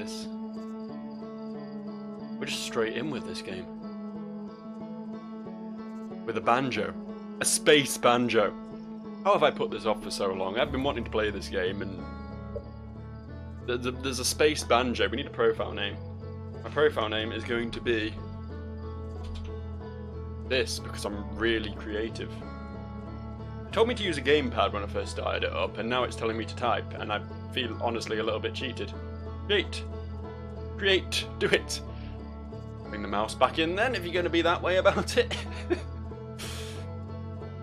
this. We're just straight in with this game. With a banjo. A space banjo. How have I put this off for so long? I've been wanting to play this game, and there's a space banjo. We need a profile name. My profile name is going to be this, because I'm really creative. It told me to use a gamepad when I first started it up, and now it's telling me to type, and I feel honestly a little bit cheated. Create, do it. Bring the mouse back in then, if you're going to be that way about it.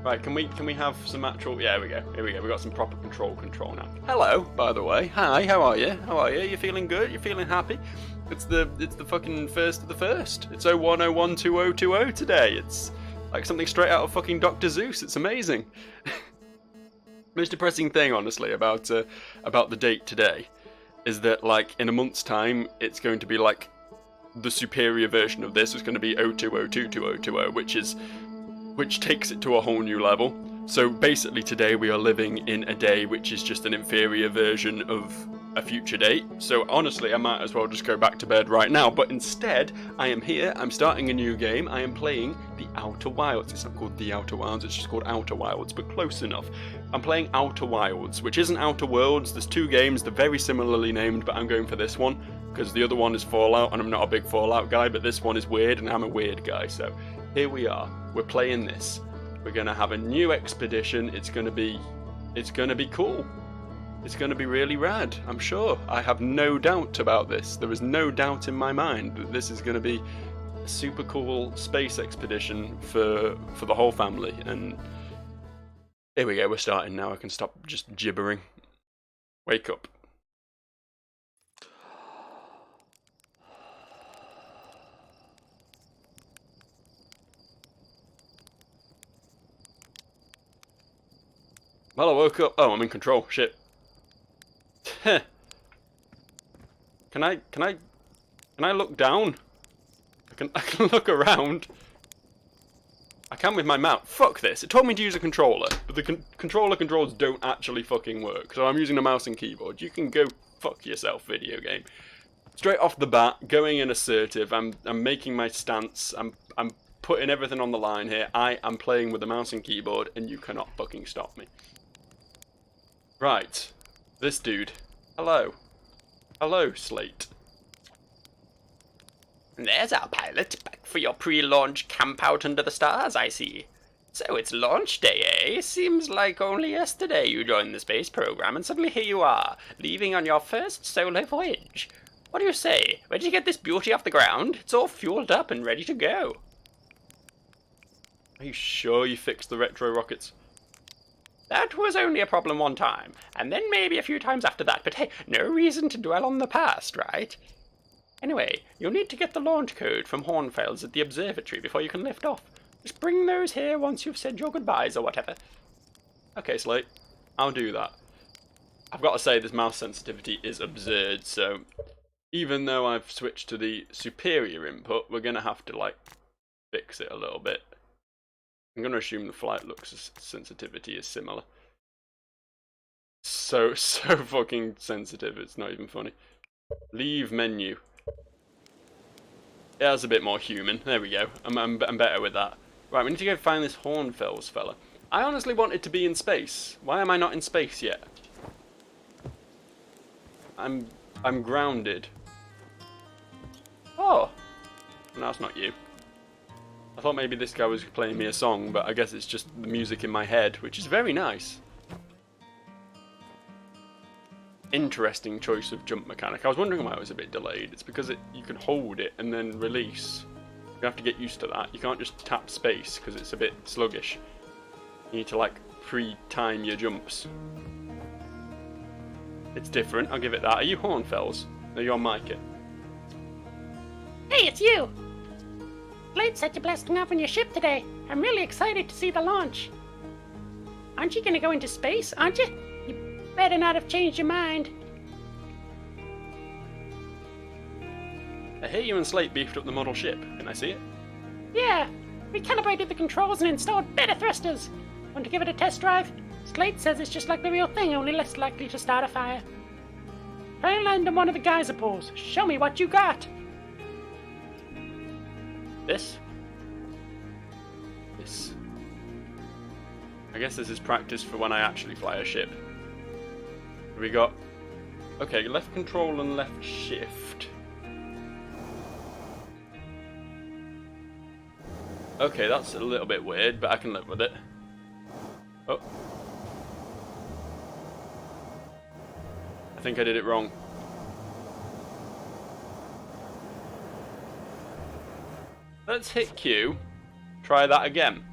Right, can we have some actual... Yeah, here we go. We got some proper control now. Hello, by the way. Hi, how are you? You feeling good? You feeling happy? It's the fucking first of the first. It's 01012020 today. It's like something straight out of fucking Dr. Zeus. It's amazing. Most depressing thing, honestly, about the date today is that, like, in a month's time, it's going to be like the superior version of this. It's going to be 02022020, which takes it to a whole new level. So basically today we are living in a day which is just an inferior version of a future date. So honestly, I might as well just go back to bed right now. But instead, I am here, I'm starting a new game. I am playing the Outer Wilds. It's not called the Outer Wilds, it's just called Outer Wilds, but close enough. I'm playing Outer Wilds, which isn't Outer Worlds. There's two games, they're very similarly named, but I'm going for this one, because the other one is Fallout, and I'm not a big Fallout guy, but this one is weird, and I'm a weird guy, so here we are. We're playing this. We're gonna have a new expedition. It's gonna be cool. It's gonna be really rad, I'm sure. I have no doubt about this. There is no doubt in my mind that this is gonna be a super cool space expedition for the whole family. And here we go, we're starting now. I can stop just gibbering. Wake up. Well, I woke up. Oh, I'm in control. Shit. Can I look down? I can look around. I can with my mouth. Fuck this. It told me to use a controller, but the controller controls don't actually fucking work. So I'm using a mouse and keyboard. You can go fuck yourself, video game. Straight off the bat, going in assertive. I'm making my stance. I'm putting everything on the line here. I am playing with the mouse and keyboard, and you cannot fucking stop me. Right, this dude. Hello. Hello, Slate. There's our pilot, back for your pre-launch camp out under the stars, I see. So it's launch day, eh? Seems like only yesterday you joined the space program, and suddenly here you are, leaving on your first solo voyage. What do you say? Where'd you get this beauty off the ground? It's all fueled up and ready to go. Are you sure you fixed the retro rockets? That was only a problem one time, and then maybe a few times after that, but hey, no reason to dwell on the past, right? Anyway, you'll need to get the launch code from Hornfels at the observatory before you can lift off. Just bring those here once you've said your goodbyes or whatever. Okay, Slate. I'll do that. I've got to say, this mouse sensitivity is absurd, so even though I've switched to the superior input, we're going to have to, like, fix it a little bit. I'm going to assume the flight looks sensitivity is similar. So fucking sensitive, it's not even funny. Leave menu. Yeah, that's a bit more human. There we go. I'm better with that. Right, we need to go find this Hornfels fella. I honestly wanted to be in space. Why am I not in space yet? I'm grounded. Oh! No, it's not you. I thought maybe this guy was playing me a song, but I guess it's just the music in my head, which is very nice. Interesting choice of jump mechanic. I was wondering why it was a bit delayed. It's because you can hold it and then release. You have to get used to that. You can't just tap space because it's a bit sluggish. You need to, like, pre-time your jumps. It's different, I'll give it that. Are you Hornfels? No, you're Micah. Hey, it's you! Slate said you're blasting off on your ship today. I'm really excited to see the launch. Aren't you gonna go into space, aren't you? You better not have changed your mind. I hear you and Slate beefed up the model ship. Can I see it? Yeah, we calibrated the controls and installed better thrusters. Want to give it a test drive? Slate says it's just like the real thing, only less likely to start a fire. Try and land in one of the geyser pools. Show me what you got. This? This. I guess this is practice for when I actually fly a ship. We got... Okay, left control and left shift. Okay, that's a little bit weird, but I can live with it. Oh. I think I did it wrong. Let's hit Q. Try that again.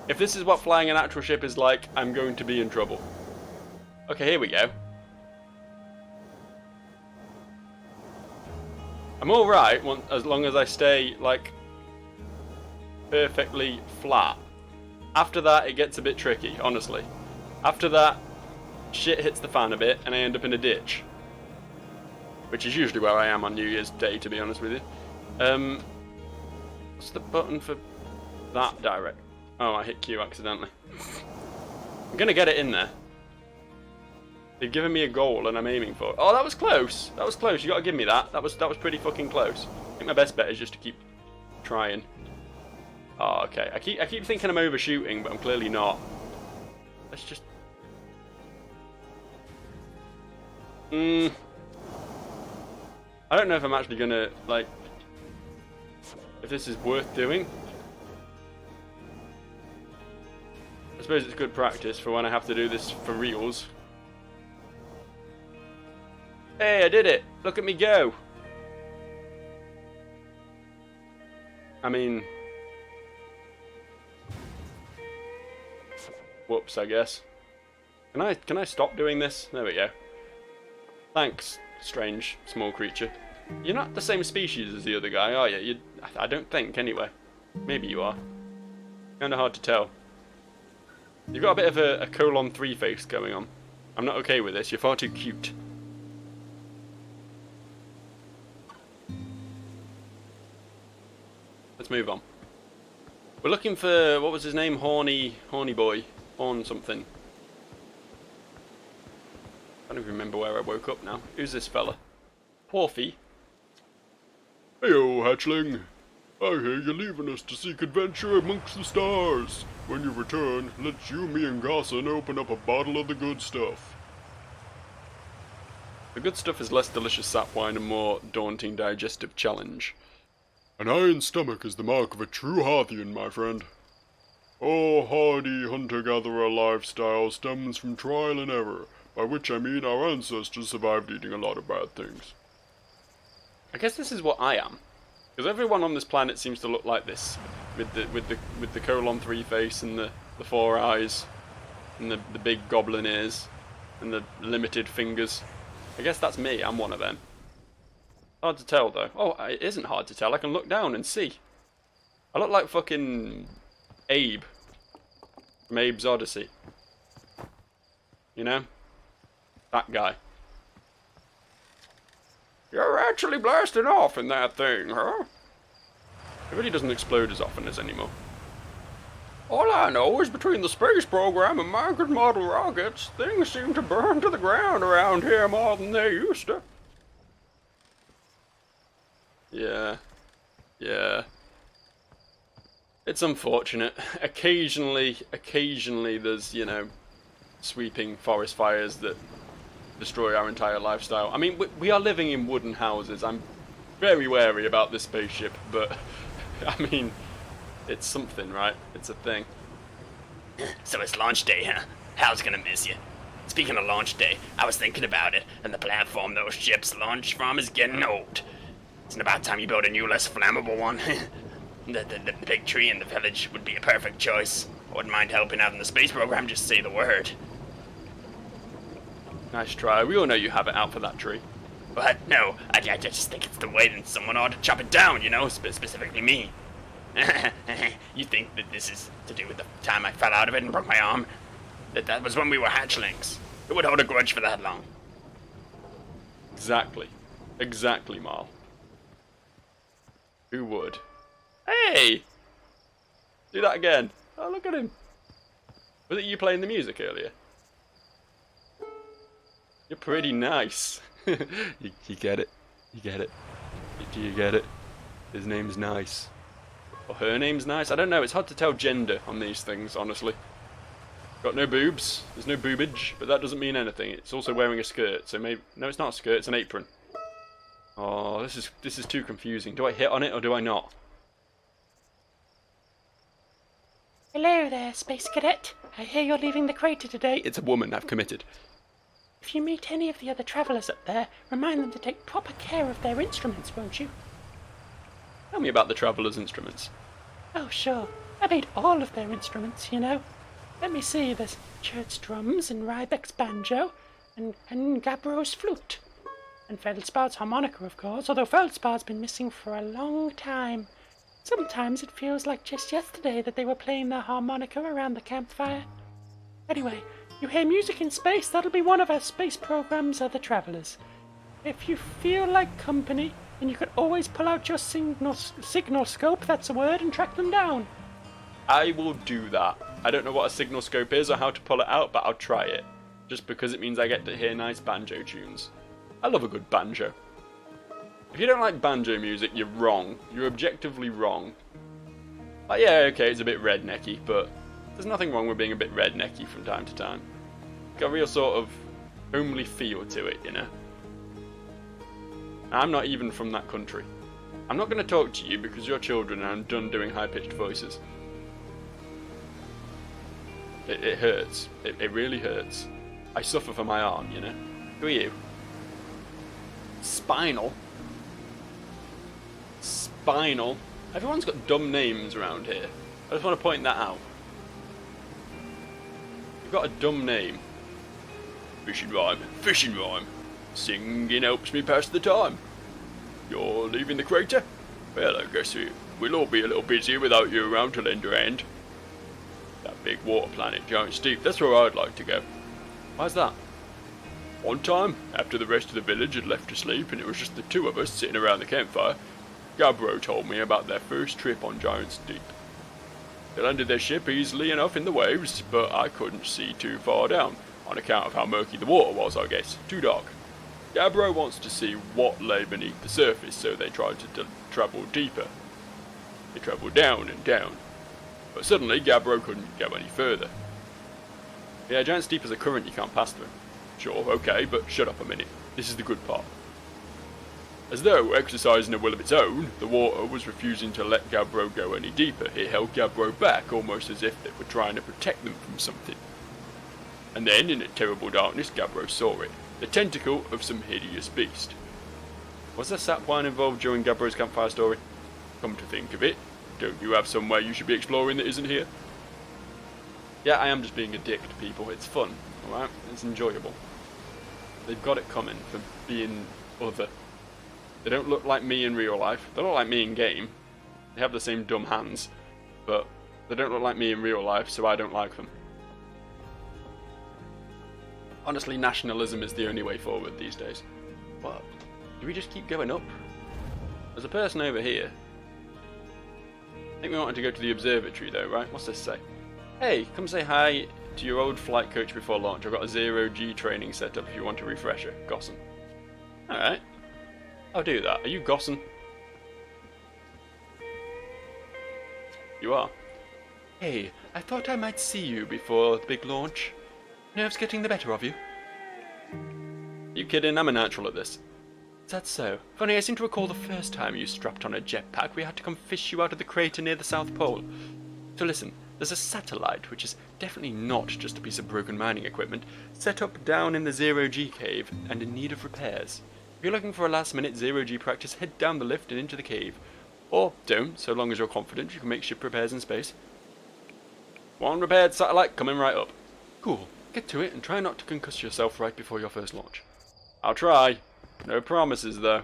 If this is what flying an actual ship is like, I'm going to be in trouble. Okay, here we go. I'm alright as long as I stay, like, perfectly flat. After that, it gets a bit tricky, honestly. After that, shit hits the fan a bit, and I end up in a ditch. Which is usually where I am on New Year's Day, to be honest with you. What's the button for that direct? Oh, I hit Q accidentally. I'm gonna get it in there. They've given me a goal and I'm aiming for it. Oh, that was close. That was close. You gotta give me that. That was pretty fucking close. I think my best bet is just to keep trying. Oh, okay. I keep thinking I'm overshooting, but I'm clearly not. Let's just... I don't know if I'm actually gonna, like... if this is worth doing. I suppose it's good practice for when I have to do this for reals. Hey, I did it! Look at me go! I mean... whoops, I guess. Can I stop doing this? There we go. Thanks, strange small creature. You're not the same species as the other guy, are you? I don't think, anyway. Maybe you are. Kinda hard to tell. You've got a bit of a colon 3 face going on. I'm not okay with this, you're far too cute. Let's move on. We're looking for, what was his name? Horny boy. Horn something. I don't even remember where I woke up now. Who's this fella? Porfy. Heyo, hatchling. I hear you're leaving us to seek adventure amongst the stars. When you return, let's you, me, and Gossan open up a bottle of the good stuff. The good stuff is less delicious sap wine and more daunting digestive challenge. An iron stomach is the mark of a true Harthian, my friend. Our hardy hunter-gatherer lifestyle stems from trial and error, by which I mean our ancestors survived eating a lot of bad things. I guess this is what I am. Because everyone on this planet seems to look like this. With the colon 3 face and the 4 eyes. And the big goblin ears. And the limited fingers. I guess that's me, I'm one of them. Hard to tell though. Oh, it isn't hard to tell, I can look down and see. I look like fucking Abe. From Abe's Odyssey. You know? That guy. You're actually blasting off in that thing, huh? It really doesn't explode as often as anymore. All I know is between the space program and my good model rockets, things seem to burn to the ground around here more than they used to. Yeah. It's unfortunate. Occasionally there's, you know, sweeping forest fires that destroy our entire lifestyle. I mean, we are living in wooden houses. I'm very wary about this spaceship, but, I mean, it's something, right? It's a thing. So it's launch day, huh? Hal's gonna miss you. Speaking of launch day, I was thinking about it, and the platform those ships launch from is getting old. It's about time you build a new, less flammable one. The big tree in the village would be a perfect choice. I wouldn't mind helping out in the space program, just say the word. Nice try. We all know you have it out for that tree. What? No, I just think it's the way that someone ought to chop it down, you know, specifically me. You think that this is to do with the time I fell out of it and broke my arm? That was when we were hatchlings. Who would hold a grudge for that long? Exactly, Marl. Who would? Hey! Do that again. Oh, look at him. Was it you playing the music earlier? You're pretty nice. you get it. You get it. Do you get it? His name's Nice. Or her name's Nice? I don't know, it's hard to tell gender on these things, honestly. Got no boobs, there's no boobage, but that doesn't mean anything. It's also wearing a skirt, so maybe... No, it's not a skirt, it's an apron. Oh, this is too confusing. Do I hit on it or do I not? Hello there, Space Cadet. I hear you're leaving the crater today. It's a woman, I've committed. If you meet any of the other travellers up there, remind them to take proper care of their instruments, won't you? Tell me about the Traveller's instruments. Oh, sure. I made all of their instruments, you know. Let me see, there's Chert's drums and Rybeck's banjo and Gabbro's flute. And Feldspard's harmonica, of course, although Feldspard's been missing for a long time. Sometimes it feels like just yesterday that they were playing their harmonica around the campfire. Anyway, you hear music in space, that'll be one of our space program's other travellers. If you feel like company, then you can always pull out your signal scope, that's a word, and track them down. I will do that. I don't know what a signal scope is or how to pull it out, but I'll try it. Just because it means I get to hear nice banjo tunes. I love a good banjo. If you don't like banjo music, you're wrong. You're objectively wrong. Like, yeah, okay, it's a bit rednecky, but there's nothing wrong with being a bit rednecky from time to time. Got a real sort of homely feel to it, you know? I'm not even from that country. I'm not going to talk to you because you're children and I'm done doing high-pitched voices. It hurts. It really hurts. I suffer for my art, you know? Who are you? Spinal? Spinal? Everyone's got dumb names around here. I just want to point that out. You've got a dumb name. Fishing rhyme. Fishing rhyme. Singing helps me pass the time. You're leaving the crater? Well, I guess we'll all be a little busier without you around to lend a hand. That big water planet, Giant Steep, that's where I'd like to go. Why's that? One time, after the rest of the village had left to sleep and it was just the two of us sitting around the campfire, Gabbro told me about their first trip on Giant Steep. They landed their ship easily enough in the waves, but I couldn't see too far down, on account of how murky the water was, I guess. Too dark. Gabbro wants to see what lay beneath the surface, so they tried to travel deeper. They travelled down and down. But suddenly, Gabbro couldn't go any further. Yeah, Giant Steep is a current you can't pass through. Sure, okay, but shut up a minute. This is the good part. As though exercising a will of its own, the water was refusing to let Gabbro go any deeper. It held Gabbro back, almost as if it were trying to protect them from something. And then, in a terrible darkness, Gabbro saw it. The tentacle of some hideous beast. Was there sap wine involved during Gabbro's campfire story? Come to think of it, don't you have somewhere you should be exploring that isn't here? Yeah, I am just being a dick to people. It's fun, alright? It's enjoyable. They've got it coming for being other. They don't look like me in real life. They look like me in game. They have the same dumb hands. But they don't look like me in real life, so I don't like them. Honestly, nationalism is the only way forward these days. What? Do we just keep going up? There's a person over here. I think we wanted to go to the observatory though, right? What's this say? Hey, come say hi to your old flight coach before launch. I've got a 0G training set up if you want a refresher. Gosson. Alright. I'll do that. Are you Gosson? You are. Hey, I thought I might see you before the big launch. Nerves getting the better of you? You kidding? I'm a natural at this. Is that so? Funny, I seem to recall the first time you strapped on a jetpack, we had to come fish you out of the crater near the South Pole. So listen, there's a satellite, which is definitely not just a piece of broken mining equipment, set up down in the 0G cave and in need of repairs. If you're looking for a last-minute 0G practice, head down the lift and into the cave. Or don't, so long as you're confident you can make ship repairs in space. One repaired satellite coming right up. Cool. Get to it and try not to concuss yourself right before your first launch. I'll try. No promises, though.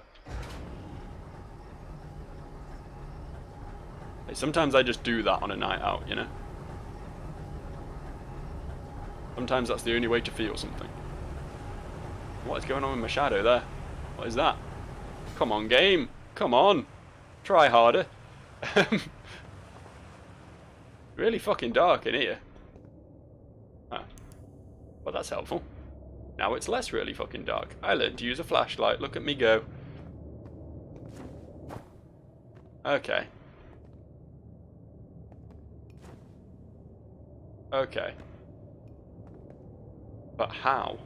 Hey, sometimes I just do that on a night out, you know? Sometimes that's the only way to feel something. What is going on with my shadow there? What is that? Come on, game. Come on. Try harder. Really fucking dark in here. Ah. Well, that's helpful. Now it's less really fucking dark. I learned to use a flashlight. Look at me go. Okay. Okay. But how?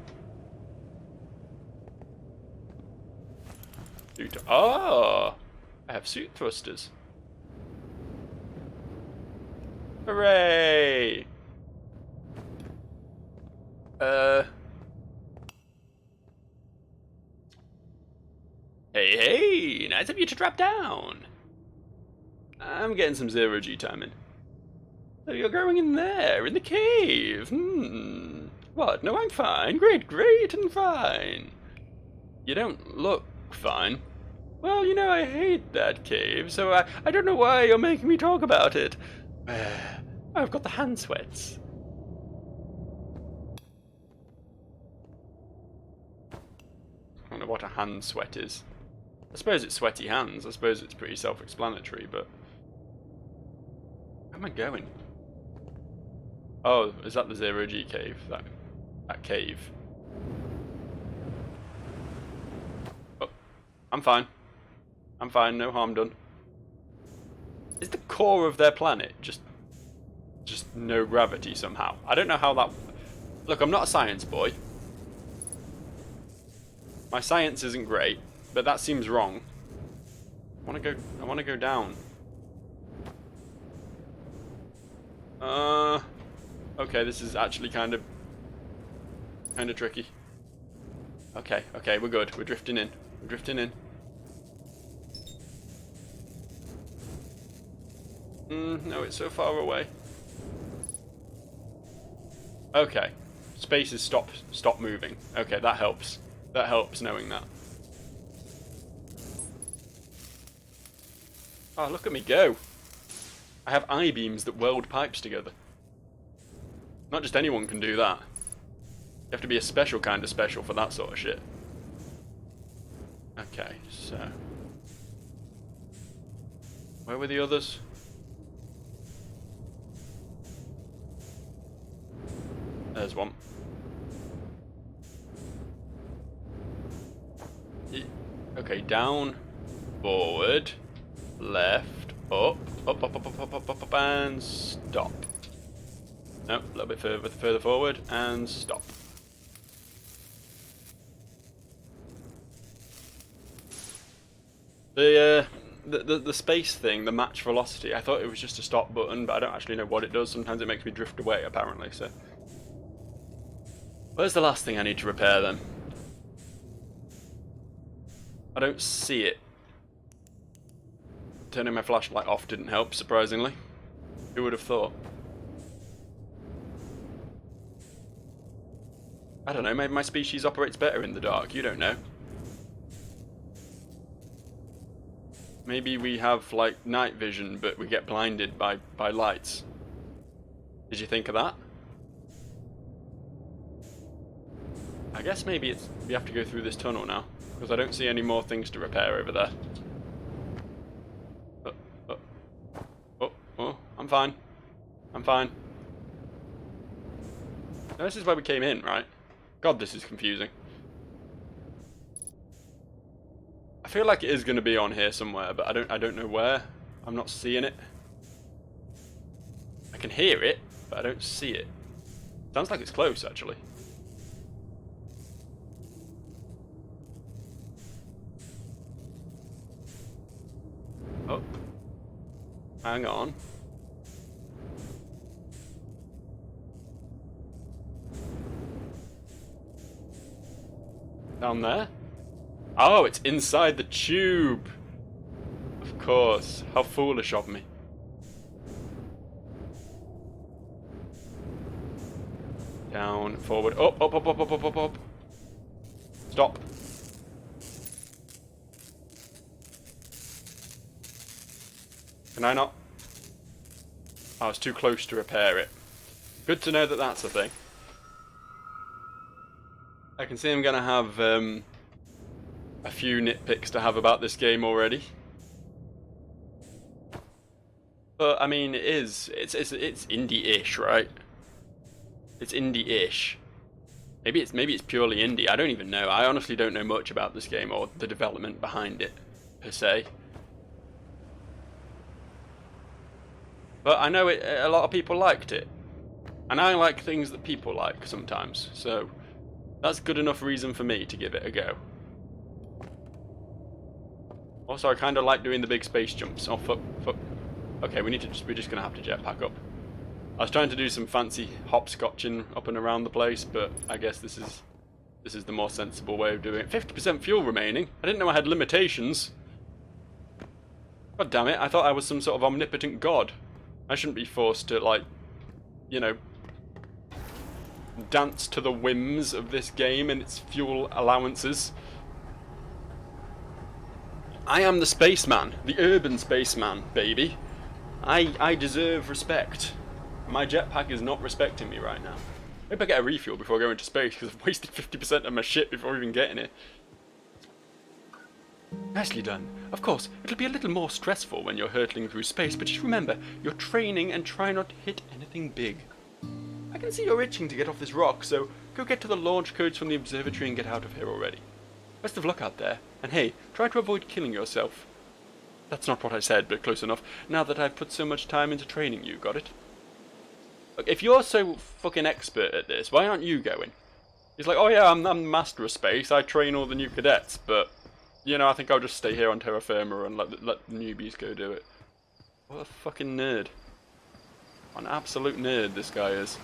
Oh! I have suit thrusters. Hooray! Hey, nice of you to drop down. I'm getting some zero-G timing. So you're going in there, in the cave. What? No, I'm fine. Great, and fine. You don't look fine. Well, you know, I hate that cave, so I don't know why you're making me talk about it. I've got the hand sweats. I don't know what a hand sweat is. I suppose it's sweaty hands. I suppose it's pretty self-explanatory, but... Where am I going? Oh, is that the zero-G cave? That cave. Oh, I'm fine. I'm fine, no harm done. Is the core of their planet just no gravity somehow? I don't know how that... Look, I'm not a science boy. My science isn't great, but that seems wrong. I wanna go down. Okay, this is actually kind of tricky. Okay, we're good. We're drifting in. No, it's so far away. Okay. Space is stop moving. Okay, that helps. That helps knowing that. Oh, look at me go. I have I-beams that weld pipes together. Not just anyone can do that. You have to be a special kind of special for that sort of shit. Okay, so... Where were the others? There's one. Okay, down, forward, left, up, and stop. No, a little bit further forward, and stop. The space thing, the match velocity, I thought it was just a stop button, but I don't actually know what it does. Sometimes it makes me drift away, apparently, so... Where's the last thing I need to repair, then? I don't see it. Turning my flashlight off didn't help, surprisingly. Who would have thought? I don't know, maybe my species operates better in the dark, you don't know. Maybe we have, like, night vision, but we get blinded by lights. Did you think of that? I guess maybe we have to go through this tunnel now, because I don't see any more things to repair over there. Oh, I'm fine. I'm fine. No, this is where we came in, right? God, this is confusing. I feel like it is going to be on here somewhere, but I don't know where. I'm not seeing it. I can hear it, but I don't see it. Sounds like it's close, actually. Oh. Hang on. Down there? Oh, it's inside the tube! Of course. How foolish of me. Down, forward, up. Stop. Can I not? I was too close to repair it. Good to know that that's a thing. I can see I'm gonna have a few nitpicks to have about this game already. But I mean, it's indie-ish, right? It's indie-ish. Maybe it's purely indie. I don't even know. I honestly don't know much about this game or the development behind it, per se. But I know a lot of people liked it. And I like things that people like sometimes. So that's good enough reason for me to give it a go. Also, I kind of like doing the big space jumps. Oh, fuck. Okay, we're just going to have to jetpack up. I was trying to do some fancy hopscotching up and around the place, but I guess this is the more sensible way of doing it. 50% fuel remaining. I didn't know I had limitations. God damn it, I thought I was some sort of omnipotent god. I shouldn't be forced to, like, you know, dance to the whims of this game and its fuel allowances. I am the spaceman, the urban spaceman, baby. I deserve respect. My jetpack is not respecting me right now. Maybe I get a refuel before I go into space, because I've wasted 50% of my shit before even getting it. Nicely done. Of course, it'll be a little more stressful when you're hurtling through space, but just remember, you're training and try not to hit anything big. I can see you're itching to get off this rock, so go get to the launch codes from the observatory and get out of here already. Best of luck out there, and hey, try to avoid killing yourself. That's not what I said, but close enough, now that I've put so much time into training you, got it? Look, if you're so fucking expert at this, why aren't you going? He's like, oh yeah, I'm master of space, I train all the new cadets, but, you know, I think I'll just stay here on terra firma and let the newbies go do it. What a fucking nerd. What an absolute nerd this guy is.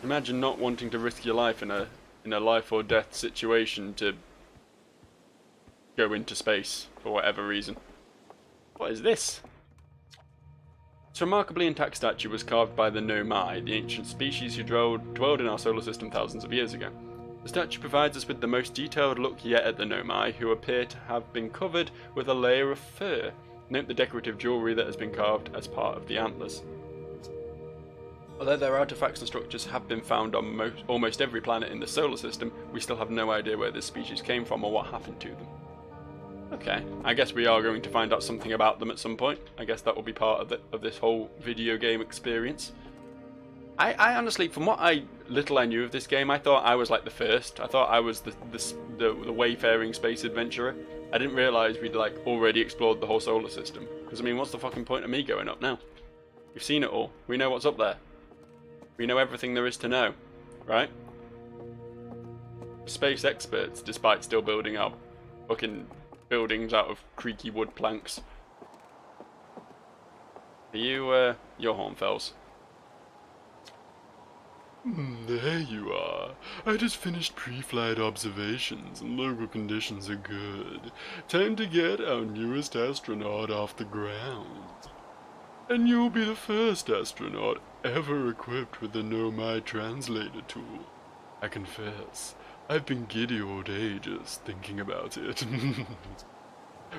Imagine not wanting to risk your life in a life or death situation to go into space for whatever reason. What is this? This remarkably intact statue was carved by the Nomai, the ancient species who dwelled in our solar system thousands of years ago. The statue provides us with the most detailed look yet at the Nomai, who appear to have been covered with a layer of fur. Note the decorative jewellery that has been carved as part of the antlers. Although their artifacts and structures have been found on almost every planet in the solar system, we still have no idea where this species came from or what happened to them. Okay, I guess we are going to find out something about them at some point. I guess that will be part of this whole video game experience. I honestly, from what little I knew of this game, I thought I was like the first. I thought I was the wayfaring space adventurer. I didn't realise we'd like already explored the whole solar system. Because I mean, what's the fucking point of me going up now? We've seen it all. We know what's up there. We know everything there is to know, right? Space experts, despite still building our fucking buildings out of creaky wood planks. Are you, your Hornfells? There you are. I just finished pre-flight observations and local conditions are good. Time to get our newest astronaut off the ground. And you'll be the first astronaut ever equipped with the Nomai translator tool. I confess, I've been giddy all day just thinking about it.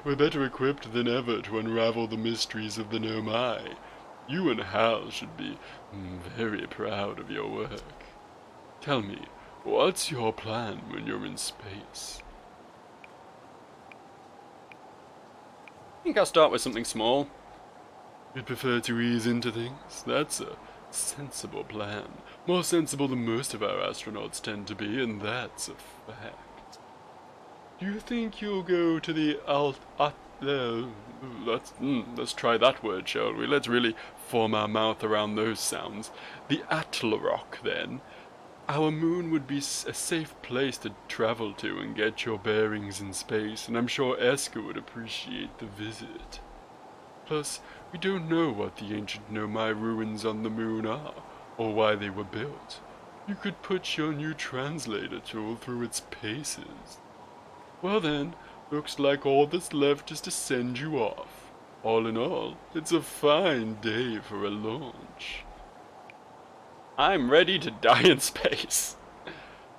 We're better equipped than ever to unravel the mysteries of the Nomai. You and Hal should be very proud of your work. Tell me, what's your plan when you're in space? I think I'll start with something small. You'd prefer to ease into things? That's a sensible plan. More sensible than most of our astronauts tend to be, and that's a fact. Do you think you'll go to the let's try that word, shall we? Let's really form our mouth around those sounds. The Atlarock, then. Our moon would be a safe place to travel to and get your bearings in space, and I'm sure Eska would appreciate the visit. Plus, we don't know what the ancient Nomai ruins on the moon are, or why they were built. You could put your new translator tool through its paces. Well then, looks like all that's left is to send you off. All in all, it's a fine day for a launch. I'm ready to die in space.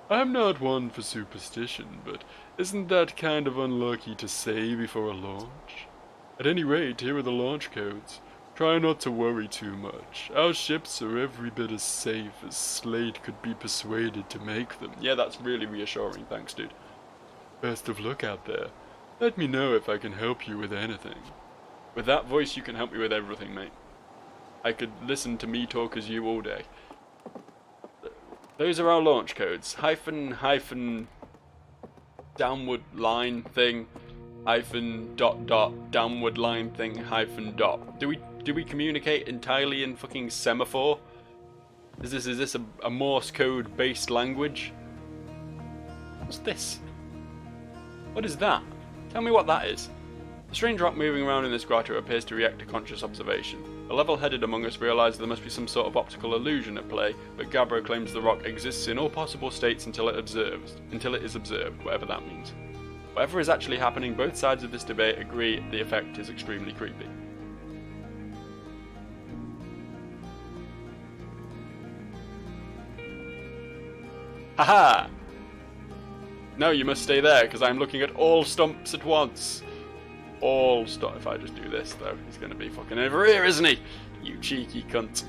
I'm not one for superstition, but isn't that kind of unlucky to say before a launch? At any rate, here are the launch codes. Try not to worry too much. Our ships are every bit as safe as Slade could be persuaded to make them. Yeah, that's really reassuring, thanks dude. Best of luck out there. Let me know if I can help you with anything. With that voice, you can help me with everything, mate. I could listen to me talk as you all day. Those are our launch codes. Hyphen downward line thing. Hyphen dot downward line thing hyphen dot. Do we communicate entirely in fucking semaphore? Is this a Morse code based language? What's this? What is that? Tell me what that is. The strange rock moving around in this grotto appears to react to conscious observation. The level-headed among us realise there must be some sort of optical illusion at play, but Gabbro claims the rock exists in all possible states until it is observed, whatever that means. Whatever is actually happening, both sides of this debate agree the effect is extremely creepy. Haha! No, you must stay there, because I'm looking at all stumps at once. All stumps. If I just do this, though, he's going to be fucking over here, isn't he? You cheeky cunt.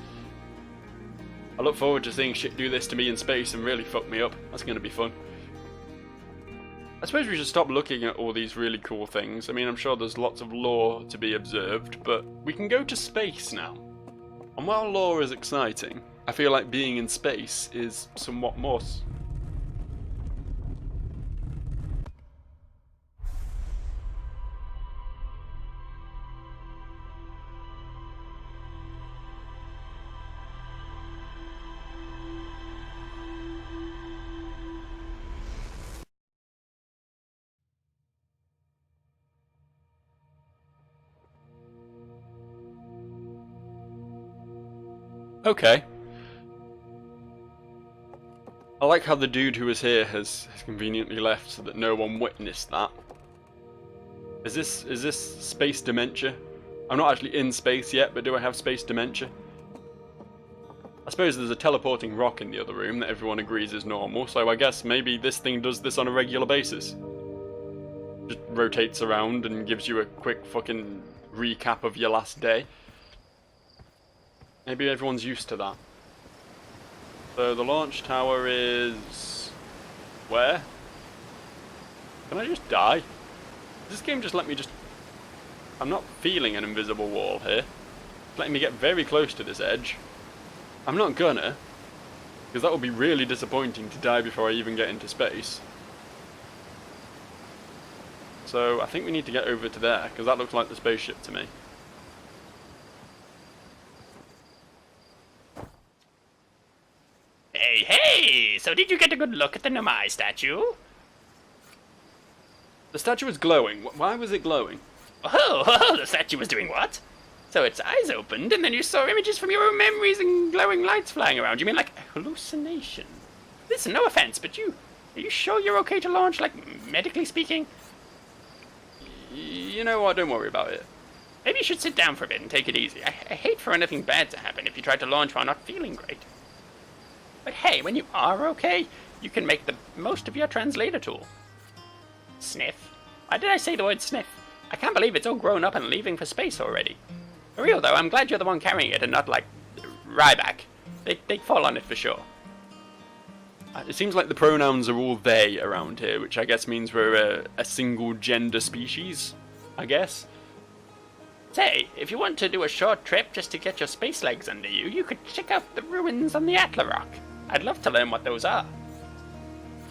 I look forward to seeing shit do this to me in space and really fuck me up. That's going to be fun. I suppose we should stop looking at all these really cool things. I mean, I'm sure there's lots of lore to be observed, but we can go to space now. And while lore is exciting, I feel like being in space is somewhat more... Okay. I like how the dude who was here has conveniently left so that no one witnessed that. Is this space dementia? I'm not actually in space yet, but do I have space dementia? I suppose there's a teleporting rock in the other room that everyone agrees is normal, so I guess maybe this thing does this on a regular basis. Just rotates around and gives you a quick fucking recap of your last day. Maybe everyone's used to that. So the launch tower is... where? Can I just die? Does this game just let me just... I'm not feeling an invisible wall here. It's letting me get very close to this edge. I'm not gonna, because that would be really disappointing to die before I even get into space. So I think we need to get over to there, because that looks like the spaceship to me. Hey, so did you get a good look at the Nomai statue? The statue was glowing. Why was it glowing? Oh, the statue was doing what? So its eyes opened, and then you saw images from your own memories and glowing lights flying around. You mean like a hallucination? Listen, no offense, but are you sure you're okay to launch, like, medically speaking? You know what, don't worry about it. Maybe you should sit down for a bit and take it easy. I hate for anything bad to happen if you try to launch while not feeling great. But hey, when you are okay, you can make the most of your translator tool. Sniff. Why did I say the word sniff? I can't believe it's all grown up and leaving for space already. For real though, I'm glad you're the one carrying it and not like Ryback. They'd fall on it for sure. It seems like the pronouns are all they around here, which I guess means we're a single gender species, I guess. Say, if you want to do a short trip just to get your space legs under you, you could check out the ruins on the Atla Rock. I'd love to learn what those are.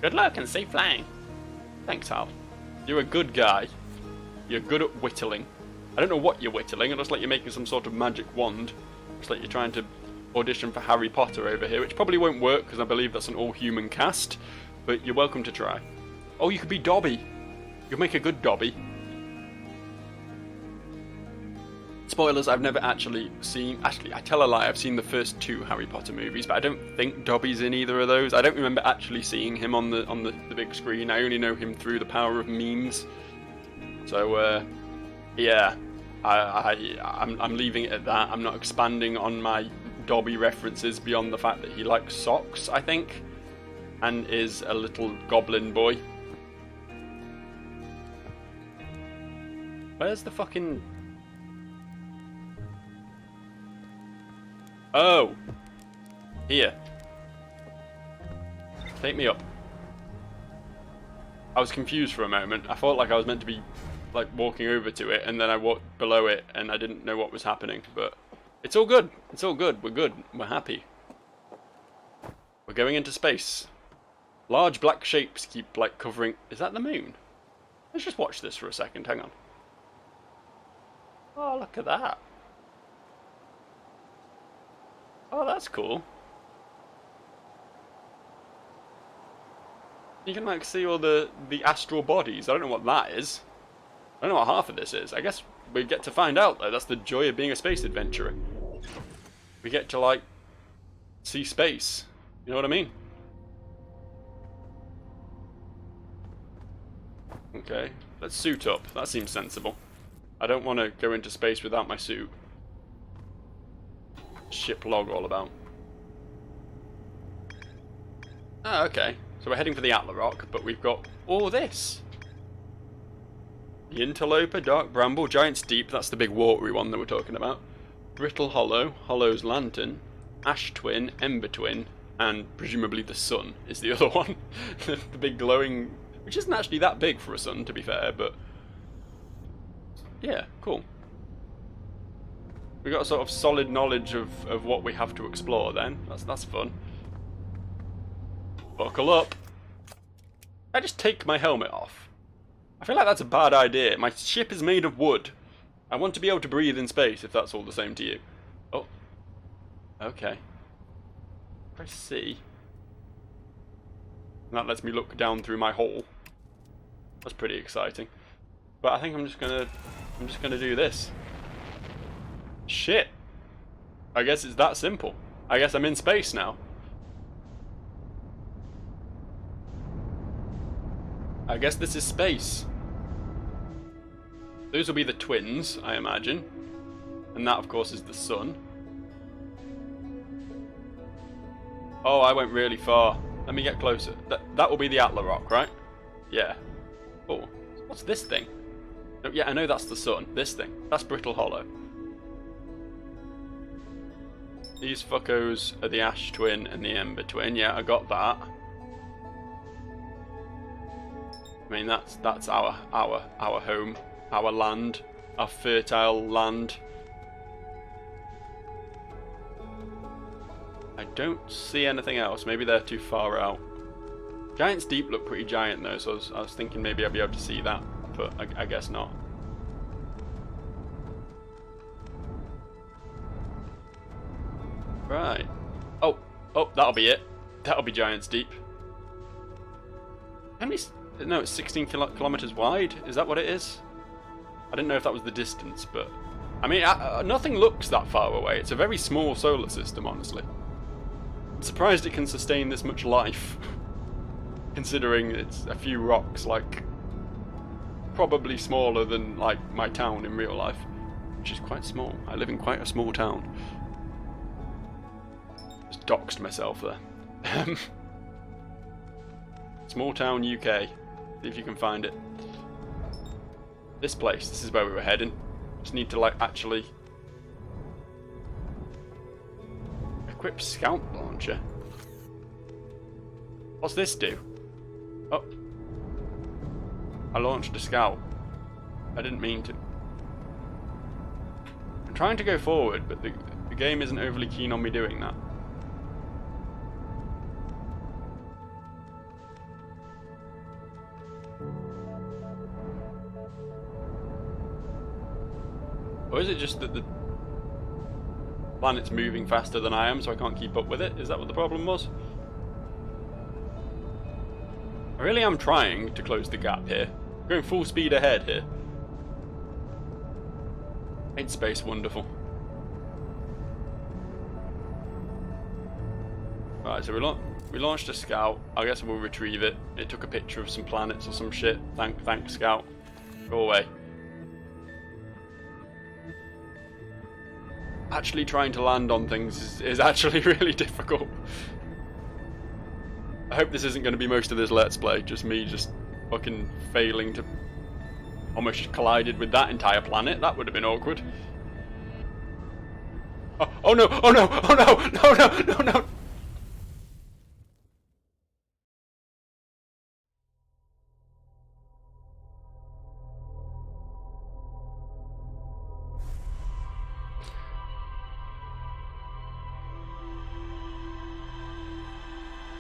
Good luck and safe flying. Thanks, Hal. You're a good guy. You're good at whittling. I don't know what you're whittling, it looks like you're making some sort of magic wand. Looks like you're trying to audition for Harry Potter over here, which probably won't work because I believe that's an all-human cast, but you're welcome to try. Oh, you could be Dobby. You'd make a good Dobby. Spoilers, I've never actually seen... Actually, I tell a lie, I've seen the first 2 Harry Potter movies, but I don't think Dobby's in either of those. I don't remember actually seeing him on the big screen. I only know him through the power of memes. So, yeah, I'm leaving it at that. I'm not expanding on my Dobby references beyond the fact that he likes socks, I think, and is a little goblin boy. Where's the fucking... Oh! Here. Take me up. I was confused for a moment. I felt like I was meant to be, like, walking over to it, and then I walked below it, and I didn't know what was happening, but... It's all good. It's all good. We're good. We're happy. We're going into space. Large black shapes keep, like, covering... Is that the moon? Let's just watch this for a second. Hang on. Oh, look at that. Oh, that's cool. You can, like, see all the astral bodies. I don't know what that is. I don't know what half of this is. I guess we get to find out, though. That's the joy of being a space adventurer. We get to, like, see space. You know what I mean? Okay, let's suit up. That seems sensible. I don't want to go into space without my suit. Ship log all about. Ah, okay. So we're heading for the Atla Rock, but we've got all this. The Interloper, Dark Bramble, Giant's Deep, that's the big watery one that we're talking about. Brittle Hollow, Hollow's Lantern, Ash Twin, Ember Twin, and presumably the Sun is the other one. The big glowing, which isn't actually that big for a sun, to be fair, but... yeah, cool. We got a sort of solid knowledge of what we have to explore then. That's fun. Buckle up. I just take my helmet off. I feel like that's a bad idea. My ship is made of wood. I want to be able to breathe in space, if that's all the same to you. Oh. Okay. Press C. That lets me look down through my hole. That's pretty exciting. But I think I'm just gonna do this. Shit. I guess it's that simple. I guess I'm in space now. I guess this is space. Those will be the twins, I imagine. And that, of course, is the sun. Oh, I went really far. Let me get closer. That will be the Atla Rock, right? Yeah. Oh, what's this thing? Oh, yeah, I know that's the sun. This thing. That's Brittle Hollow. These fuckos are the Ash Twin and the Ember Twin. Yeah, I got that. I mean, that's our home, our land, our fertile land. I don't see anything else. Maybe they're too far out. Giant's Deep look pretty giant though, so I was thinking maybe I'd be able to see that, but I guess not. Right. Oh, that'll be it. That'll be Giant's Deep. How many? No, it's 16 kilometers wide. Is that what it is? I didn't know if that was the distance, but I mean, nothing looks that far away. It's a very small solar system, honestly. I'm surprised it can sustain this much life, considering it's a few rocks, like probably smaller than like my town in real life, which is quite small. I live in quite a small town. Just doxed myself there. Small town UK. See if you can find it. This place. This is where we were heading. Just need to like actually equip scout launcher. What's this do? Oh, I launched a scout. I didn't mean to. I'm trying to go forward, but the game isn't overly keen on me doing that. Or is it just that the planet's moving faster than I am, so I can't keep up with it? Is that what the problem was? I really am trying to close the gap here. I'm going full speed ahead here. Ain't space wonderful? Right, so we launched a scout. I guess we'll retrieve it. It took a picture of some planets or some shit. Thanks, scout. Go away. Actually trying to land on things is actually really difficult. I hope this isn't going to be most of this Let's Play, just me just fucking failing to... Almost collided with that entire planet. That would have been awkward. Oh no! Oh no! Oh no! No!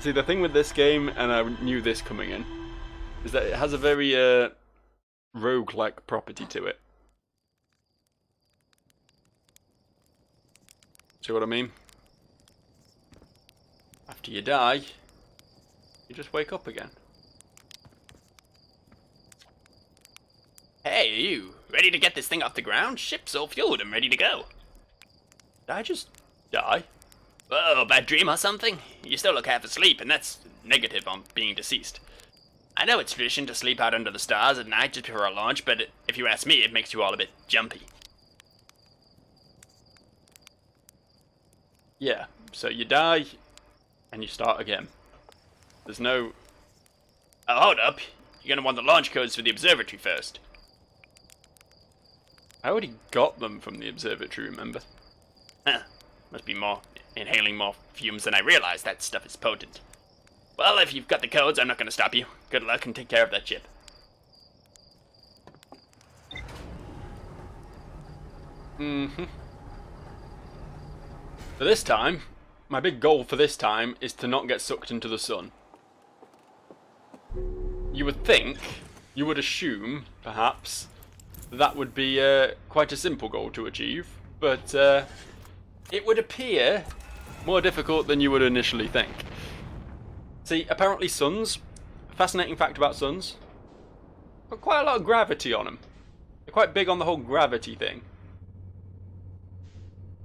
See, the thing with this game, and I knew this coming in, is that it has a very rogue-like property to it. See what I mean? After you die, you just wake up again. Hey, you. Ready to get this thing off the ground? Ship's all fueled and ready to go. Did I just die? Oh, bad dream or something? You still look half asleep, and that's negative on being deceased. I know it's tradition to sleep out under the stars at night just before a launch, but if you ask me, it makes you all a bit jumpy. Yeah, so you die, and you start again. There's no... Oh, hold up. You're gonna want the launch codes for the observatory first. I already got them from the observatory, remember? Huh. Must be inhaling more fumes than I realized. That stuff is potent. Well, if you've got the codes, I'm not gonna stop you. Good luck and take care of that ship. Mm-hmm. For this time, my big goal for this time is to not get sucked into the sun. You would think, you would assume, perhaps, that would be quite a simple goal to achieve, but it would appear more difficult than you would initially think. See, apparently suns, fascinating fact about suns, got quite a lot of gravity on them. They're quite big on the whole gravity thing.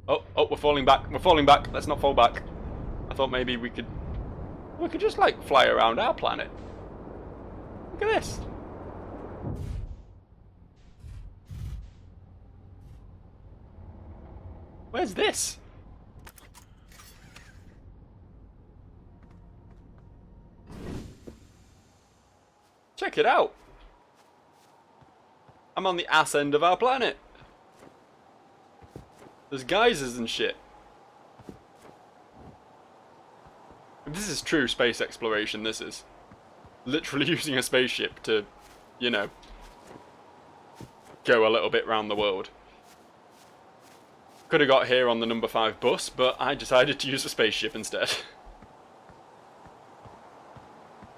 Oh, we're falling back. We're falling back. Let's not fall back. I thought maybe we could just like fly around our planet. Look at this. Where's this? Check it out. I'm on the ass end of our planet. There's geysers and shit. This is true space exploration, this is. Literally using a spaceship to, you know, go a little bit round the world. Could have got here on the number 5 bus, but I decided to use a spaceship instead.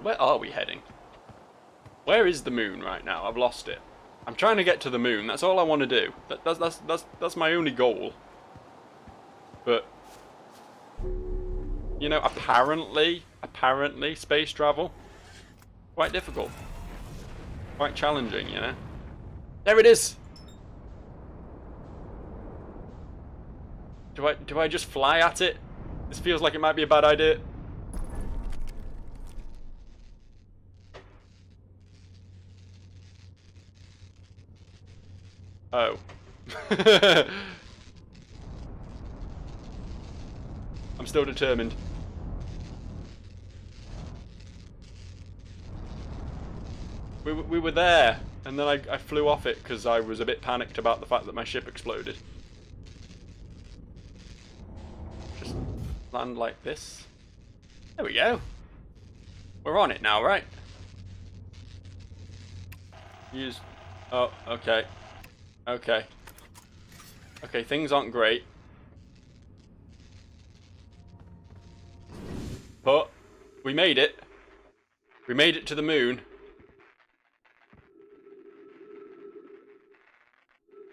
Where are we heading? Where is the moon right now? I've lost it. I'm trying to get to the moon. That's all I want to do. That's my only goal. But you know, apparently space travel quite difficult, quite challenging. You know. There it is. Do I just fly at it? This feels like it might be a bad idea. Oh. I'm still determined. We were there, and then I flew off it because I was a bit panicked about the fact that my ship exploded. Just land like this. There we go. We're on it now, right? Use... Oh, okay. Okay. Okay, things aren't great. But we made it. We made it to the moon.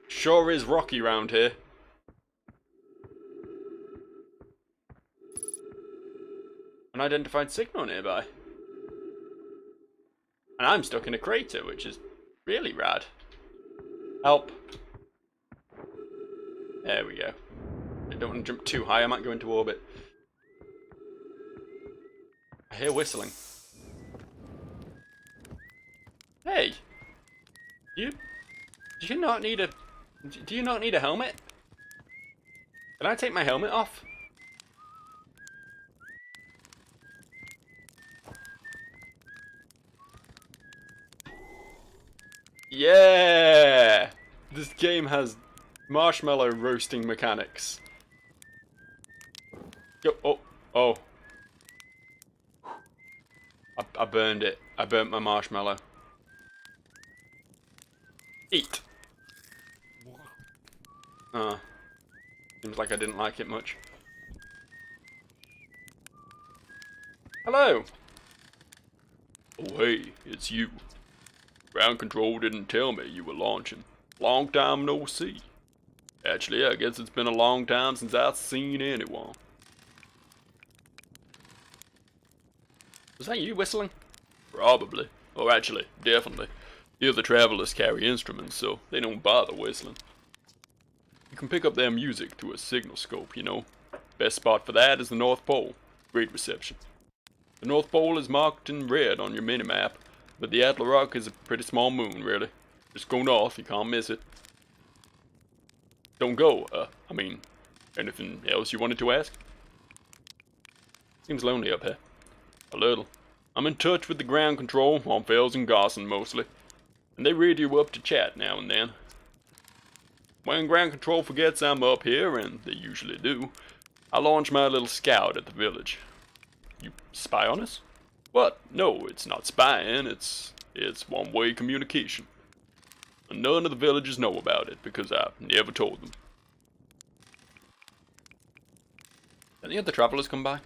Sure is rocky round here. Unidentified signal nearby. And I'm stuck in a crater, which is really rad. Help. There we go. I don't want to jump too high, I might go into orbit. I hear whistling. Hey! Do you not need a helmet? Can I take my helmet off? Yeah! This game has marshmallow roasting mechanics. Yo, oh. I burned it. I burnt my marshmallow. Eat. Oh. Seems like I didn't like it much. Hello. Oh hey, it's you. Ground control didn't tell me you were launching. Long time no see. Actually, I guess it's been a long time since I've seen anyone. Was that you whistling? Probably. Or actually, definitely. The other travelers carry instruments, so they don't bother whistling. You can pick up their music through a signal scope, you know. Best spot for that is the North Pole. Great reception. The North Pole is marked in red on your minimap, but the Atla Rock is a pretty small moon, really. Just go north, you can't miss it. Don't go, anything else you wanted to ask? Seems lonely up here. A little. I'm in touch with the ground control on Fels and Gosson mostly, and they read you up to chat now and then. When ground control forgets I'm up here, and they usually do, I launch my little scout at the village. You spy on us? What? No, it's not spying, it's one-way communication. And none of the villagers know about it, because I never told them. Any other travelers come by?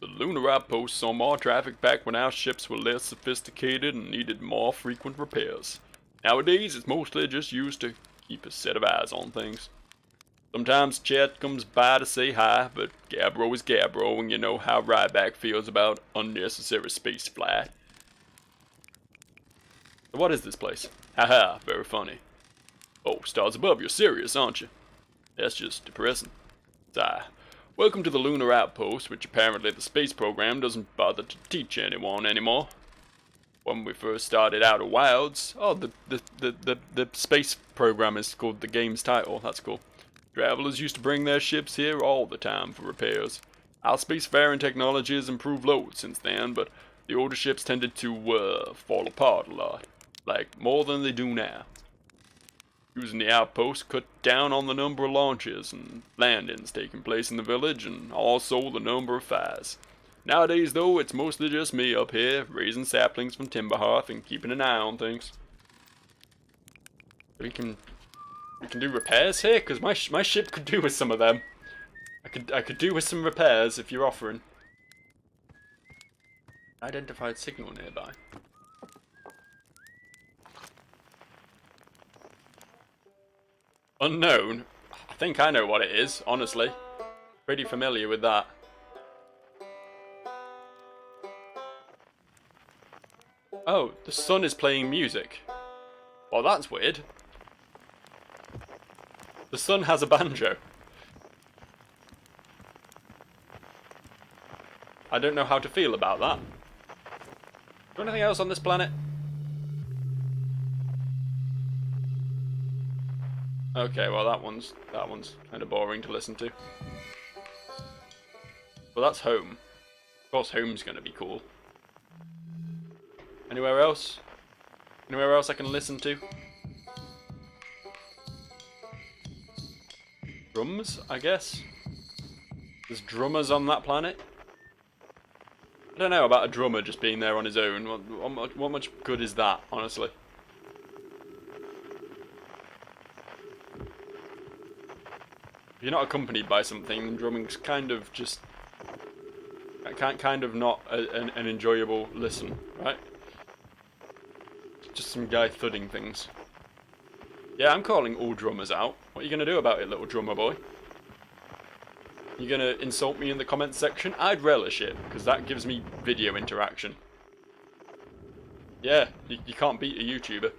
The lunar outpost saw more traffic back when our ships were less sophisticated and needed more frequent repairs. Nowadays, it's mostly just used to keep a set of eyes on things. Sometimes Chet comes by to say hi, but Gabbro is Gabbro, and you know how Ryback feels about unnecessary space flight. What is this place? Haha, very funny. Oh, stars above, you're serious, aren't you? That's just depressing. Welcome to the lunar outpost, which apparently the space program doesn't bother to teach anyone anymore. When we first started Outer Wilds, The space program is called the game's title. That's cool. travelers used to bring their ships here all the time for repairs. Our spacefaring technology has improved loads since then, but the older ships tended to, fall apart a lot. Like, more than they do now. Using the outpost cut down on the number of launches and landings taking place in the village, and also the number of fires. Nowadays, though, it's mostly just me up here, raising saplings from Timberhearth and keeping an eye on things. We can do repairs here, because my ship could do with some of them. I could do with some repairs if you're offering. Identified signal nearby. Unknown? I think I know what it is, honestly. Pretty familiar with that. Oh, the sun is playing music. Well, that's weird. The sun has a banjo. I don't know how to feel about that. Is there anything else on this planet? Okay, well that one's kind of boring to listen to. Well, that's home. Of course, home's gonna be cool. Anywhere else? Anywhere else I can listen to? Drums, I guess. There's drummers on that planet. I don't know about a drummer just being there on his own. What much good is that, honestly? If you're not accompanied by something, then drumming's kind of just... kind of not an enjoyable listen, right? Just some guy thudding things. Yeah, I'm calling all drummers out. What are you gonna do about it, little drummer boy? You gonna insult me in the comments section? I'd relish it, because that gives me video interaction. Yeah, you can't beat a YouTuber.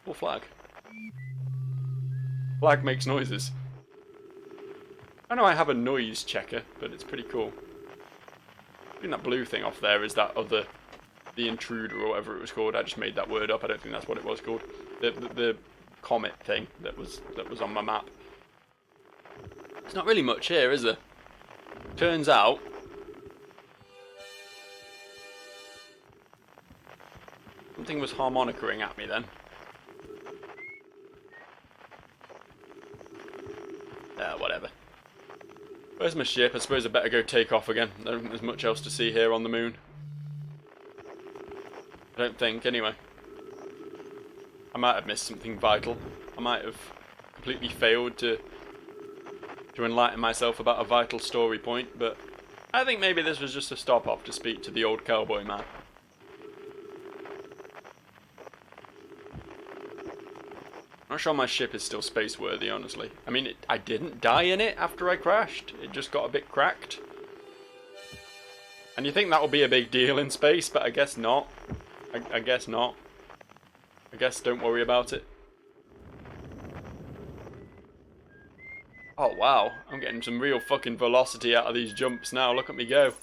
Or flag. Flag makes noises. I know I have a noise checker, but it's pretty cool. I think that blue thing off there is that other... the intruder or whatever it was called. I just made that word up. I don't think that's what it was called. The comet thing that was on my map. There's not really much here, is there? Turns out something was harmonicaing at me then. Whatever. Where's my ship? I suppose I better go take off again. There isn't as much else to see here on the moon. I don't think, anyway. I might have missed something vital. I might have completely failed to enlighten myself about a vital story point, but I think maybe this was just a stop off to speak to the old cowboy man. I'm not sure my ship is still space worthy, honestly. I mean, I didn't die in it after I crashed. It just got a bit cracked. And you think that would be a big deal in space, but I guess not. I guess not. I guess don't worry about it. Oh wow, I'm getting some real fucking velocity out of these jumps now. Look at me go.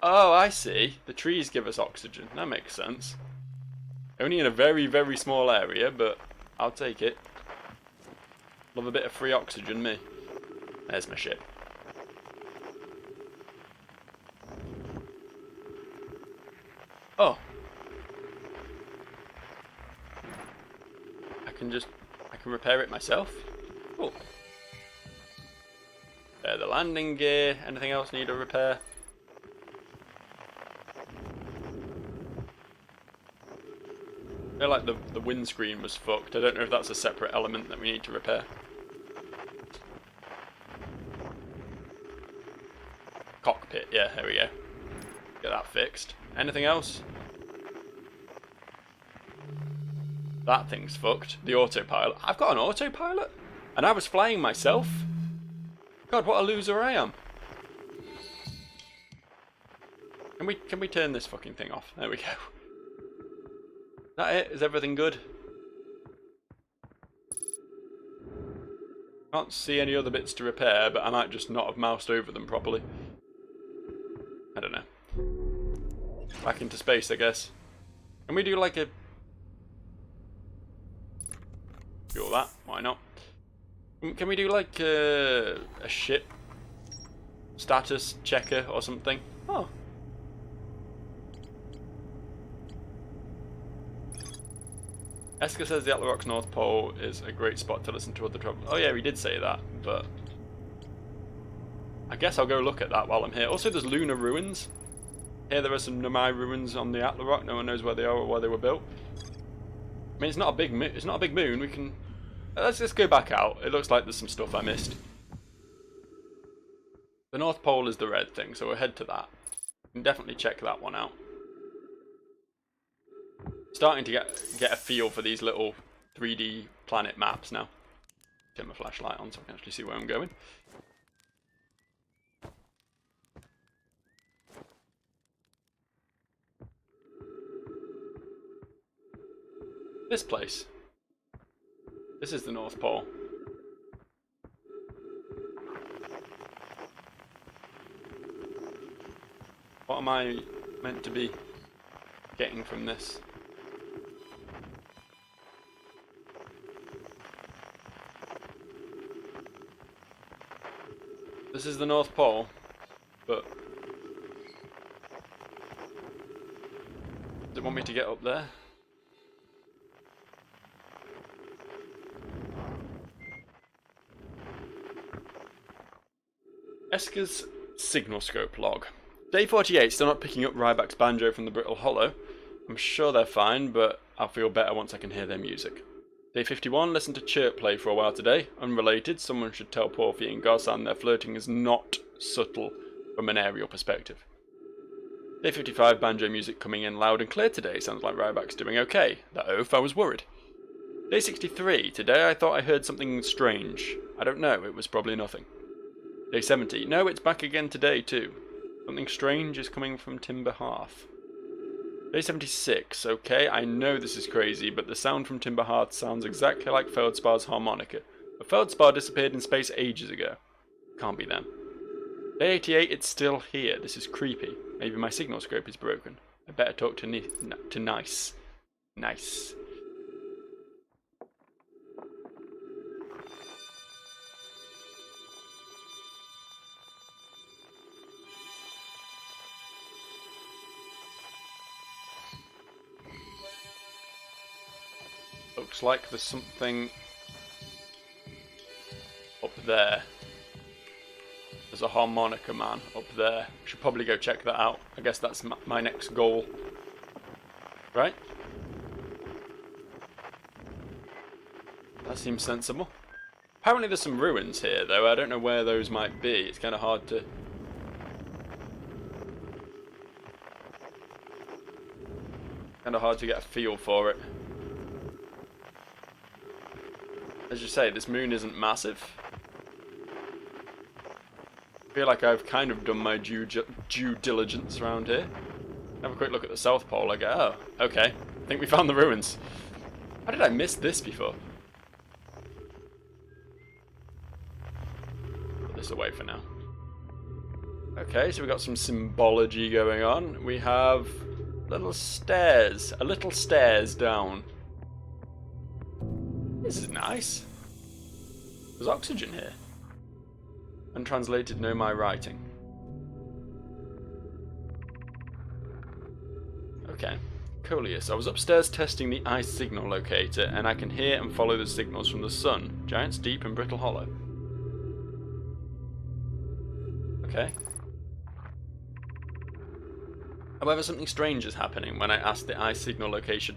Oh, I see. The trees give us oxygen. That makes sense. Only in a very, very small area, but I'll take it. Love a bit of free oxygen, me. There's my ship. Oh. I can repair it myself. Cool. The landing gear. Anything else need a repair? I feel like the windscreen was fucked. I don't know if that's a separate element that we need to repair. Cockpit, yeah, there we go. Get that fixed. Anything else? That thing's fucked. The autopilot. I've got an autopilot? And I was flying myself? God, what a loser I am. Can we turn this fucking thing off? There we go. Is that it? Is everything good? Can't see any other bits to repair, but I might just not have moused over them properly. I don't know. Back into space, I guess. Can we do like a... Do all that, why not? Can we do like a ship status checker or something? Oh. Esker says the Atlarock's North Pole is a great spot to listen to other travelers. Oh yeah, he did say that, but I guess I'll go look at that while I'm here. Also, there's lunar ruins. Here there are some Nomai ruins on the Atlarock. No one knows where they are or where they were built. I mean, it's not a big it's not a big moon. We can let's just go back out. It looks like there's some stuff I missed. The North Pole is the red thing, so we'll head to that. We can definitely check that one out. Starting to get a feel for these little 3D planet maps now. Turn my flashlight on so I can actually see where I'm going. This place. This is the North Pole. What am I meant to be getting from this? This is the North Pole, but does it want me to get up there? Esker's signal scope log. Day 48, still not picking up Ryback's banjo from the Brittle Hollow. I'm sure they're fine, but I'll feel better once I can hear their music. Day 51, listen to Chirp play for a while today. Unrelated, someone should tell Porphy and Garsan their flirting is not subtle from an aerial perspective. Day 55, banjo music coming in loud and clear today. Sounds like Ryback's doing okay. That oaf, I was worried. Day 63, today I thought I heard something strange. I don't know, it was probably nothing. Day 70, no, it's back again today too. Something strange is coming from Timber Hearth. Day 76, okay, I know this is crazy, but the sound from Timber Hearth sounds exactly like Feldspar's harmonica. But Feldspar disappeared in space ages ago. Can't be them. Day 88, it's still here. This is creepy. Maybe my signal scope is broken. I better talk to Nice. Nice. Looks like there's something up there. There's a harmonica man up there. Should probably go check that out. I guess that's my next goal. Right? That seems sensible. Apparently there's some ruins here, though. I don't know where those might be. It's kind of hard to... get a feel for it. As you say, this moon isn't massive. I feel like I've kind of done my due diligence around here. Have a quick look at the South Pole. I go, oh, okay. I think we found the ruins. How did I miss this before? Put this away for now. Okay, so we've got some symbology going on. We have a little stairs down. This is nice. There's oxygen here. Untranslated, know my writing. Okay. Coleus. I was upstairs testing the eye signal locator, and I can hear and follow the signals from the sun. Giants deep and brittle hollow. Okay. However, something strange is happening when I ask the eye signal locator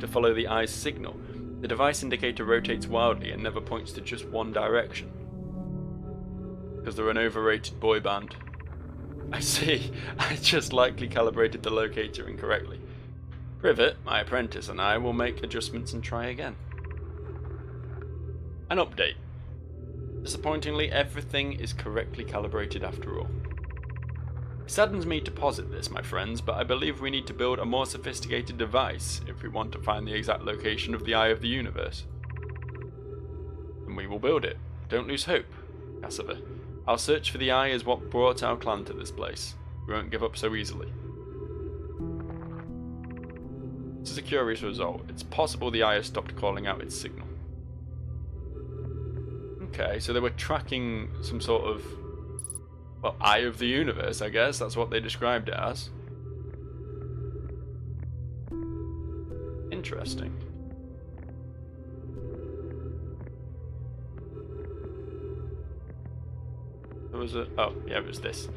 to follow the eye's signal. The device indicator rotates wildly and never points to just one direction. Because they're an overrated boy band. I see. I just likely calibrated the locator incorrectly. Privet, my apprentice, and I will make adjustments and try again. An update. Disappointingly, everything is correctly calibrated after all. It saddens me to posit this, my friends, but I believe we need to build a more sophisticated device if we want to find the exact location of the Eye of the Universe. And we will build it. Don't lose hope, Cassiver. Our search for the Eye is what brought our clan to this place. We won't give up so easily. This is a curious result. It's possible the Eye has stopped calling out its signal. Okay, so they were tracking some sort of... well, Eye of the Universe, I guess. That's what they described it as. Interesting. There was a... oh, yeah, it was this.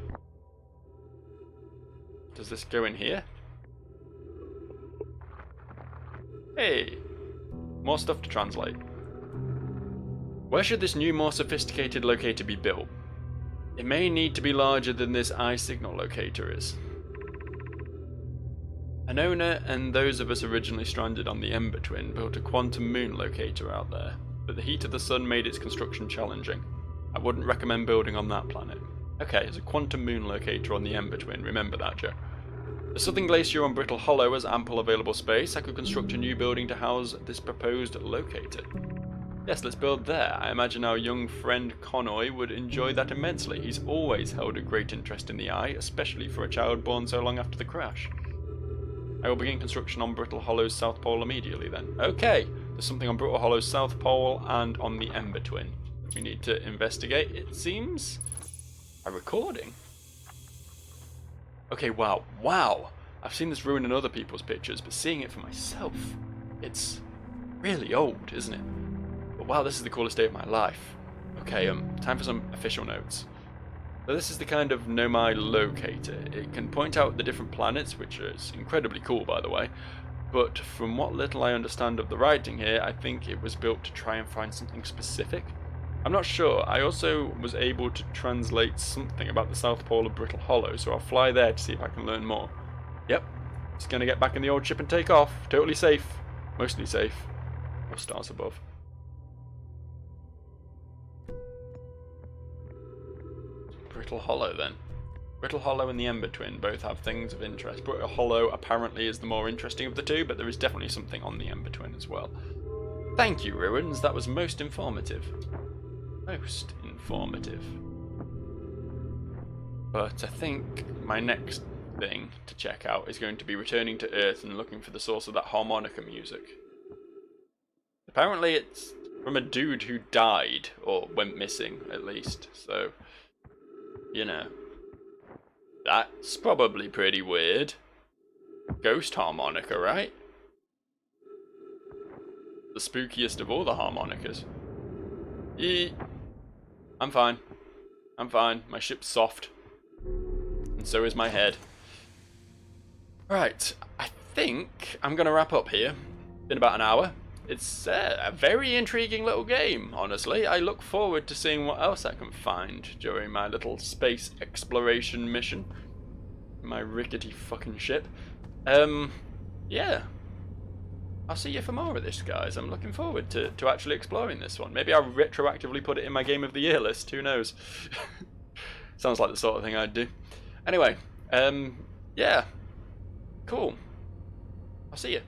Does this go in here? Hey! More stuff to translate. Where should this new, more sophisticated locator be built? It may need to be larger than this eye signal locator is. An owner and those of us originally stranded on the Ember Twin built a quantum moon locator out there, but the heat of the sun made its construction challenging. I wouldn't recommend building on that planet. Okay, there's a quantum moon locator on the Ember Twin, remember that, Joe. The Southern Glacier on Brittle Hollow has ample available space. I could construct a new building to house this proposed locator. Yes, let's build there. I imagine our young friend Connoy would enjoy that immensely. He's always held a great interest in the Eye, especially for a child born so long after the crash. I will begin construction on Brittle Hollow's South Pole immediately then. Okay, there's something on Brittle Hollow's South Pole and on the Ember Twin. We need to investigate, it seems. A recording? Okay, wow. I've seen this ruin in other people's pictures, but seeing it for myself, it's really old, isn't it? But wow, this is the coolest day of my life. Okay, time for some official notes. So this is the kind of Nomai locator. It can point out the different planets, which is incredibly cool, by the way. But from what little I understand of the writing here, I think it was built to try and find something specific. I'm not sure. I also was able to translate something about the South Pole of Brittle Hollow, so I'll fly there to see if I can learn more. Yep, just gonna get back in the old ship and take off. Totally safe. Mostly safe. No stars above. Brittle Hollow then. Brittle Hollow and the Ember Twin both have things of interest. Brittle Hollow apparently is the more interesting of the two, but there is definitely something on the Ember Twin as well. Thank you, Ruins. That was most informative. Most informative. But I think my next thing to check out is going to be returning to Earth and looking for the source of that harmonica music. Apparently it's from a dude who died, or went missing at least, so, you know. That's probably pretty weird. Ghost harmonica, right? The spookiest of all the harmonicas. I'm fine. I'm fine. My ship's soft. And so is my head. Right, I think I'm going to wrap up here. Been about an hour. it's a very intriguing little game, honestly. I look forward to seeing what else I can find during my little space exploration mission. My rickety fucking ship. Yeah. I'll see you for more of this, guys. I'm looking forward to actually exploring this one. Maybe I'll retroactively put it in my Game of the Year list. Who knows? Sounds like the sort of thing I'd do. Anyway, yeah. Cool. I'll see you.